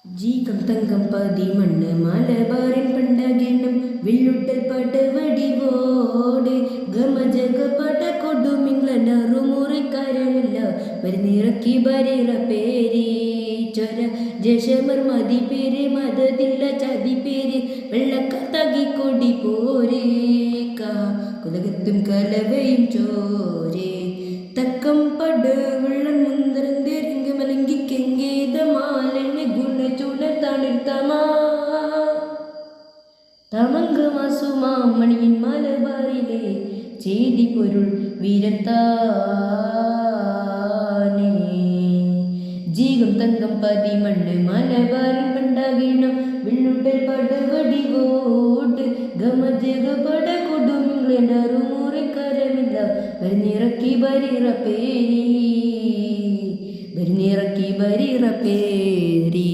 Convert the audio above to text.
ജീകം തങ്കം പതിമണ്ണ് മലബാറിൻ പണ്ടകിണ്ണം വില്ലുട്ടൽ പടവടിവോട് ഗമജഗ പട കൊടുമിങ്ങളറുമുറിക്കാരമില്ല വരുന്നിറക്കി ബരിറ പേരി ചൊര ജശമർ മതി പേര് മതതില്ല ചതി പേര് വെള്ളക്കത്തകി കൊടി പോരേ കുലകത്തും കലവയും ചോരേ തക്കം പട് വെള്ളം മുന്തരന്തേരിങ്ക മലങ്കിക്കെങ്കേത മാലന് ഗുണചുണർത്തണിർത്തമാ തമങ്ക് മസുമാമണിயின் മലബാറിലെ ചെയ്തി പൊരുൾ വീരത്താനേ ജീകം തങ്കം പതിമണ്ണ് മലബാറിൻ പണ്ടകിണം വില്ലുട്ടൽ പടവടിവോട് ഗമജഗ പട കൊടുമിങ്ങളറുമുറിക്കരമില്ല വരുന്നിറക്കി ബരിറ പേരി